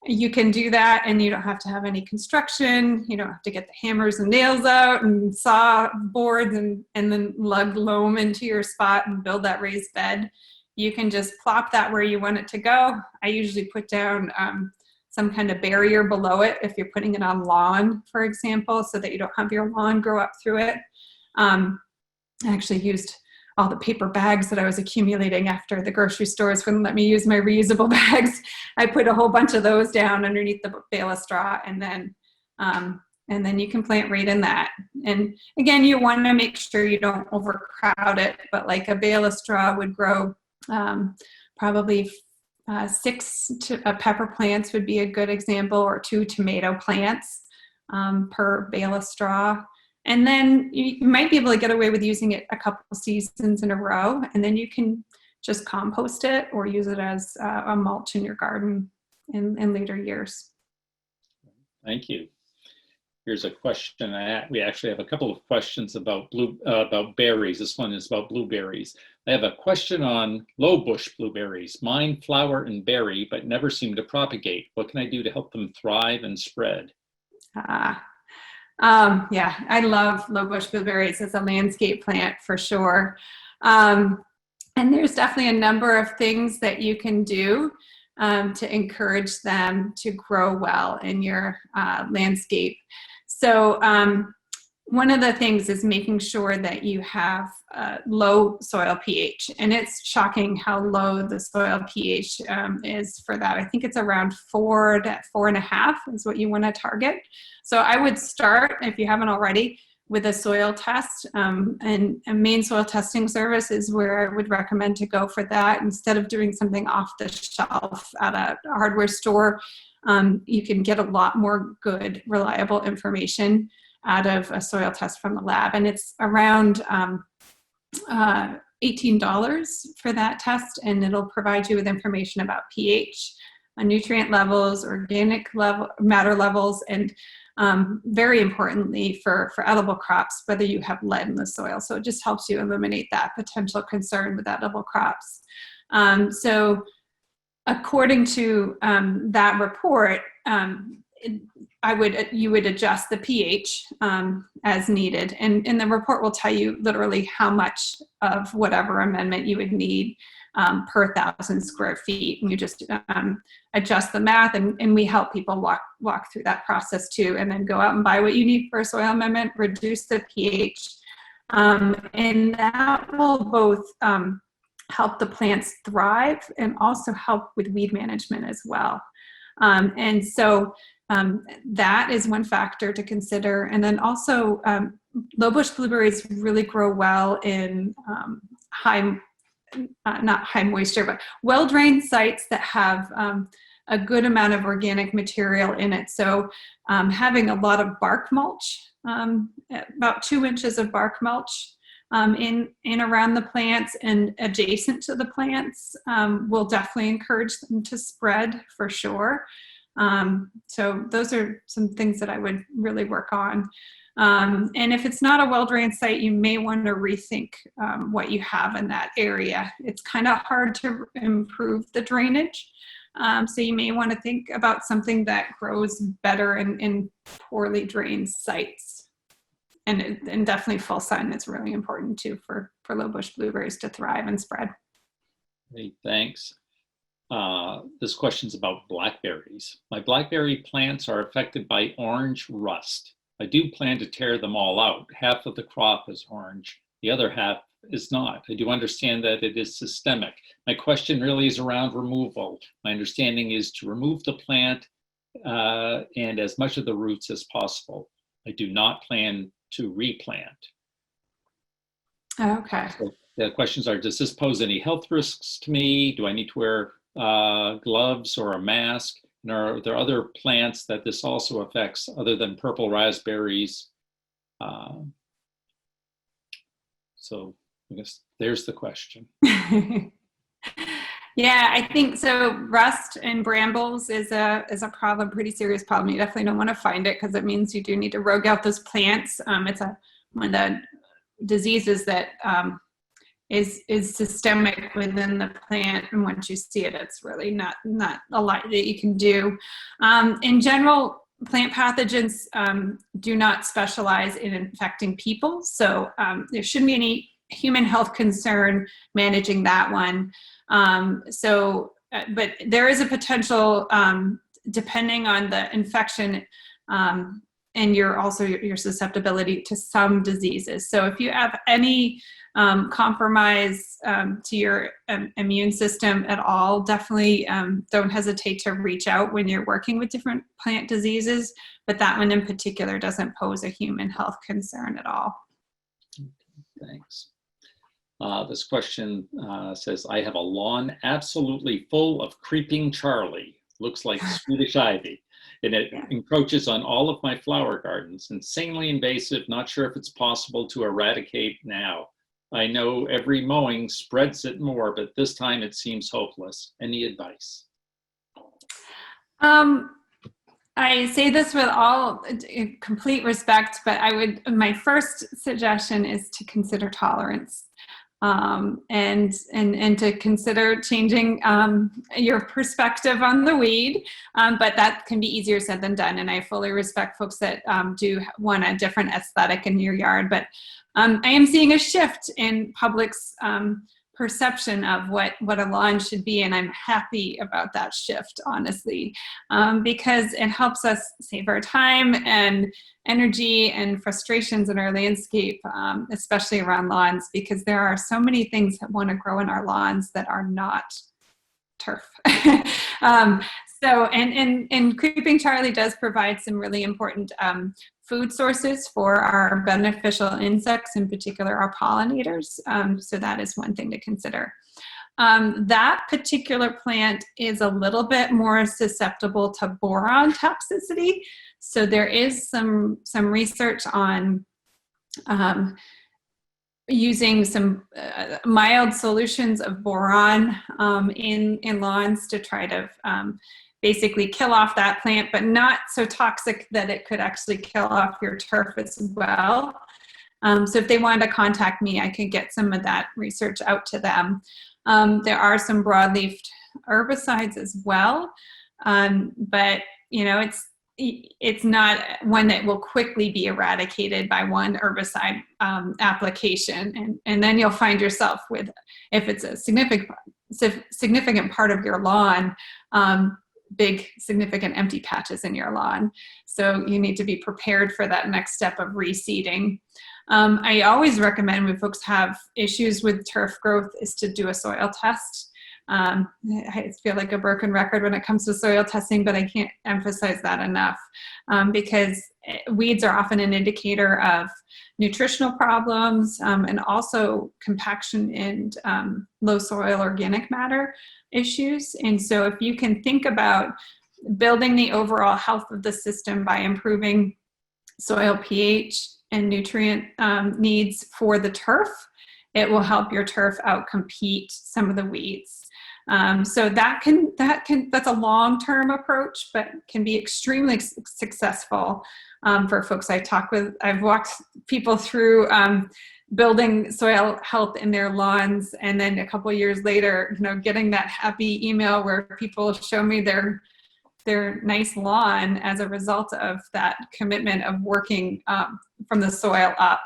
you can do that, and you don't have to have any construction. You don't have to get the hammers and nails out and saw boards and then lug loam into your spot and build that raised bed. You can just plop that where you want it to go. I usually put down some kind of barrier below it if you're putting it on lawn, for example, so that you don't have your lawn grow up through it. I actually used all the paper bags that I was accumulating after the grocery stores wouldn't let me use my reusable bags. I put a whole bunch of those down underneath the bale of straw, and then you can plant right in that. And again, you want to make sure you don't overcrowd it, but like a bale of straw would grow probably 6 pepper plants would be a good example, or 2 tomato plants per bale of straw. And then you might be able to get away with using it a couple of seasons in a row, and then you can just compost it or use it as a mulch in your garden in later years. Thank you. Here's a question. We actually have a couple of questions about berries. This one is about blueberries. I have a question on low bush blueberries. Mine flower and berry, but never seem to propagate. What can I do to help them thrive and spread? Yeah, I love low bush blueberries as a landscape plant for sure. And there's definitely a number of things that you can do to encourage them to grow well in your landscape. So one of the things is making sure that you have low soil pH, and it's shocking how low the soil pH is for that. I think it's around 4 to 4.5 is what you want to target. So I would start, if you haven't already, with a soil test, and a Maine soil testing service is where I would recommend to go for that. Instead of doing something off the shelf at a hardware store, you can get a lot more good, reliable information out of a soil test from the lab. And it's around $18 for that test, and it'll provide you with information about pH, nutrient levels, organic matter levels, and very importantly for edible crops, whether you have lead in the soil. So it just helps you eliminate that potential concern with edible crops. So according to that report, you would adjust the pH as needed, and the report will tell you literally how much of whatever amendment you would need per 1,000 square feet, and you just adjust the math, and we help people walk through that process too, and then go out and buy what you need for a soil amendment, reduce the pH, and that will both help the plants thrive and also help with weed management as well. And so that is one factor to consider. And then also low bush blueberries really grow well in not high moisture, but well-drained sites that have a good amount of organic material in it. So having a lot of bark mulch, about 2 inches of bark mulch in around the plants and adjacent to the plants will definitely encourage them to spread for sure. So those are some things that I would really work on. And if it's not a well-drained site, you may want to rethink what you have in that area. It's kind of hard to improve the drainage. So you may want to think about something that grows better in poorly drained sites. And definitely full sun is really important too for low bush blueberries to thrive and spread. Great, thanks. This question's about blackberries. My blackberry plants are affected by orange rust. I do plan to tear them all out. Half of the crop is orange, the other half is not. I do understand that it is systemic. My question really is around removal. My understanding is to remove the plant and as much of the roots as possible. I do not plan to replant. Okay. So the questions are, does this pose any health risks to me? Do I need to wear gloves or a mask? And are there other plants that this also affects other than purple raspberries? So I guess there's the question. Yeah, I think so. Rust and brambles is a problem, pretty serious problem. You definitely don't want to find it because it means you do need to rogue out those plants. It's one of the diseases that is systemic within the plant, and once you see it, it's really not a lot that you can do. In general, plant pathogens do not specialize in infecting people, so there shouldn't be any human health concern managing that one. But there is a potential, depending on the infection and your susceptibility to some diseases. So if you have any compromise to your immune system at all, definitely don't hesitate to reach out when you're working with different plant diseases, but that one in particular doesn't pose a human health concern at all. Thanks. This question says, I have a lawn absolutely full of creeping Charlie. Looks like Swedish ivy. And it encroaches on all of my flower gardens. Insanely invasive. Not sure if it's possible to eradicate now. I know every mowing spreads it more, but this time it seems hopeless. Any advice? I say this with all complete respect, but my first suggestion is to consider tolerance. And to consider changing your perspective on the weed, but that can be easier said than done. And I fully respect folks that do want a different aesthetic in your yard. But I am seeing a shift in public's perception of what a lawn should be, and I'm happy about that shift, honestly, because it helps us save our time and energy and frustrations in our landscape, especially around lawns, because there are so many things that want to grow in our lawns that are not turf. And Creeping Charlie does provide some really important food sources for our beneficial insects, in particular our pollinators. So that is one thing to consider. That particular plant is a little bit more susceptible to boron toxicity. So there is some research on using some mild solutions of boron in lawns to try to basically kill off that plant, but not so toxic that it could actually kill off your turf as well. So if they wanted to contact me, I could get some of that research out to them. There are some broadleaf herbicides as well, but it's not one that will quickly be eradicated by one herbicide application. And then you'll find yourself with, if it's a significant part of your lawn, big significant empty patches in your lawn. So you need to be prepared for that next step of reseeding. I always recommend when folks have issues with turf growth is to do a soil test. I feel like a broken record when it comes to soil testing, but I can't emphasize that enough, because weeds are often an indicator of nutritional problems, and also compaction and low soil organic matter issues. And so if you can think about building the overall health of the system by improving soil pH and nutrient needs for the turf, it will help your turf outcompete some of the weeds. So that's a long-term approach, but can be extremely successful for folks I talk with. I've walked people through building soil health in their lawns, and then a couple of years later, getting that happy email where people show me their nice lawn as a result of that commitment of working from the soil up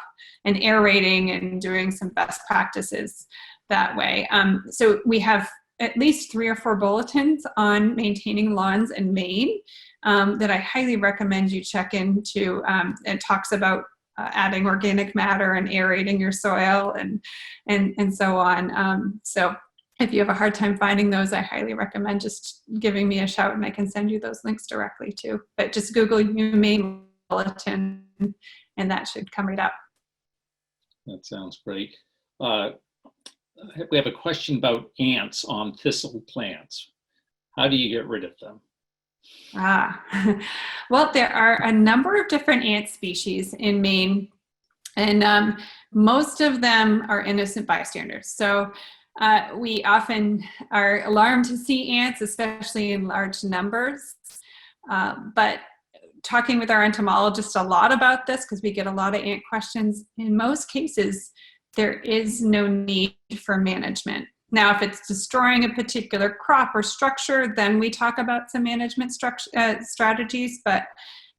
and aerating and doing some best practices that way. So we have at least 3 or 4 bulletins on maintaining lawns in Maine that I highly recommend you check into. It talks about adding organic matter and aerating your soil and so on. So if you have a hard time finding those, I highly recommend just giving me a shout, and I can send you those links directly too. But just Google UMaine bulletin and that should come right up. That sounds great. We have a question about ants on thistle plants. How do you get rid of them? Well, there are a number of different ant species in Maine, and most of them are innocent bystanders. So we often are alarmed to see ants, especially in large numbers. But talking with our entomologist a lot about this, because we get a lot of ant questions, in most cases, there is no need for management. Now, if it's destroying a particular crop or structure, then we talk about some management strategies. But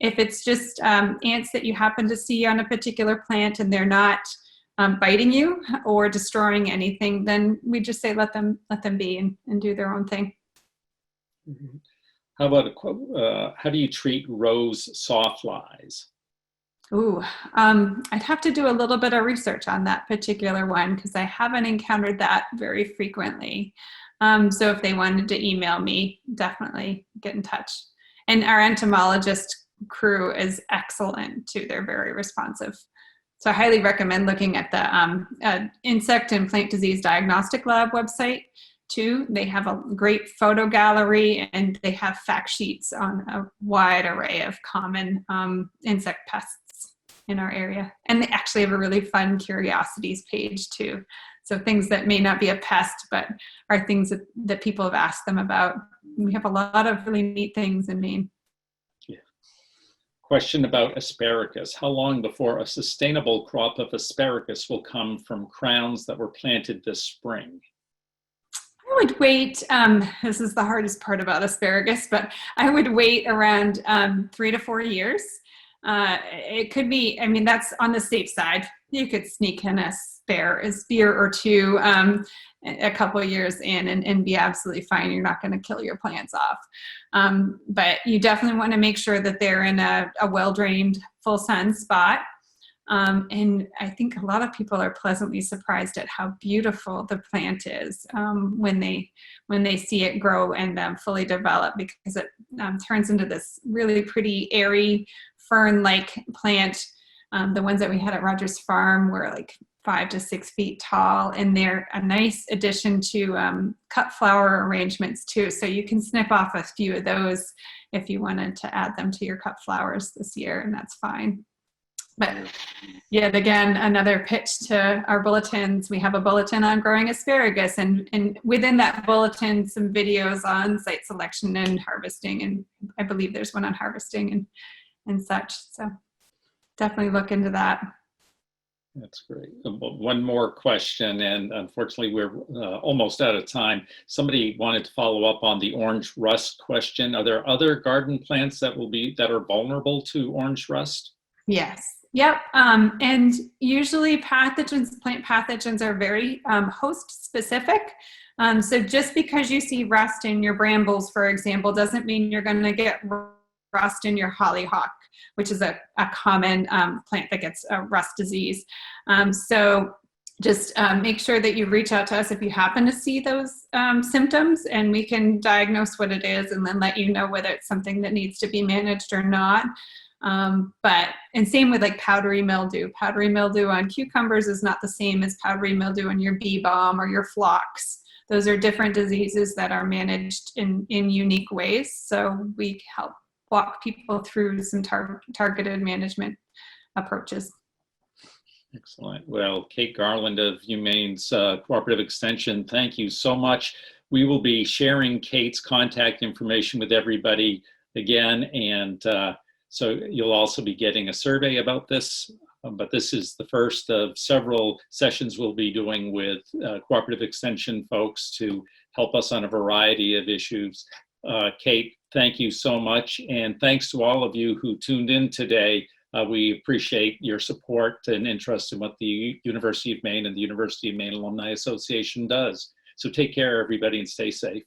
if it's just ants that you happen to see on a particular plant and they're not biting you or destroying anything, then we just say let them be and do their own thing. Mm-hmm. How about how do you treat rose sawflies? Ooh, I'd have to do a little bit of research on that particular one because I haven't encountered that very frequently. So if they wanted to email me, definitely get in touch. And our entomologist crew is excellent too. They're very responsive So I highly recommend looking at the Insect and Plant Disease Diagnostic Lab website too. They have a great photo gallery, and they have fact sheets on a wide array of common insect pests in our area. And they actually have a really fun curiosities page too. So things that may not be a pest, but are things that people have asked them about. We have a lot of really neat things in Maine. Yeah. Question about asparagus. How long before a sustainable crop of asparagus will come from crowns that were planted this spring? I would wait, this is the hardest part about asparagus, but I would wait around 3 to 4 years. It could be, I mean, that's on the safe side. You could sneak in a spear or two a couple of years in and be absolutely fine. You're not going to kill your plants off. But you definitely want to make sure that they're in a well-drained, full sun spot. And I think a lot of people are pleasantly surprised at how beautiful the plant is when they see it grow and fully develop, because it turns into this really pretty airy fern-like plant. The ones that we had at Rogers Farm were like 5 to 6 feet tall, and they're a nice addition to cut flower arrangements too. So you can snip off a few of those if you wanted to add them to your cut flowers this year, and that's fine. But yet again, another pitch to our bulletins. We have a bulletin on growing asparagus, and within that bulletin, some videos on site selection and harvesting, and I believe there's one on harvesting and such. So definitely look into that. That's great. One more question, and unfortunately we're almost out of time. Somebody wanted to follow up on the orange rust question. Are there other garden plants that are vulnerable to orange rust? Yes. Yep. And usually plant pathogens are very host specific. So just because you see rust in your brambles, for example, doesn't mean you're going to get rust in your hollyhock, which is a common plant that gets rust disease. So just make sure that you reach out to us if you happen to see those symptoms, and we can diagnose what it is and then let you know whether it's something that needs to be managed or not. And same with like powdery mildew. Powdery mildew on cucumbers is not the same as powdery mildew on your bee balm or your phlox. Those are different diseases that are managed in unique ways. So we help walk people through some targeted management approaches. Excellent. Well, Kate Garland of UMaine's Cooperative Extension, thank you so much. We will be sharing Kate's contact information with everybody again, and so you'll also be getting a survey about this, but this is the first of several sessions we'll be doing with Cooperative Extension folks to help us on a variety of issues. Kate, thank you so much, and thanks to all of you who tuned in today. We appreciate your support and interest in what the University of Maine and the University of Maine Alumni Association does. So take care, everybody, and stay safe.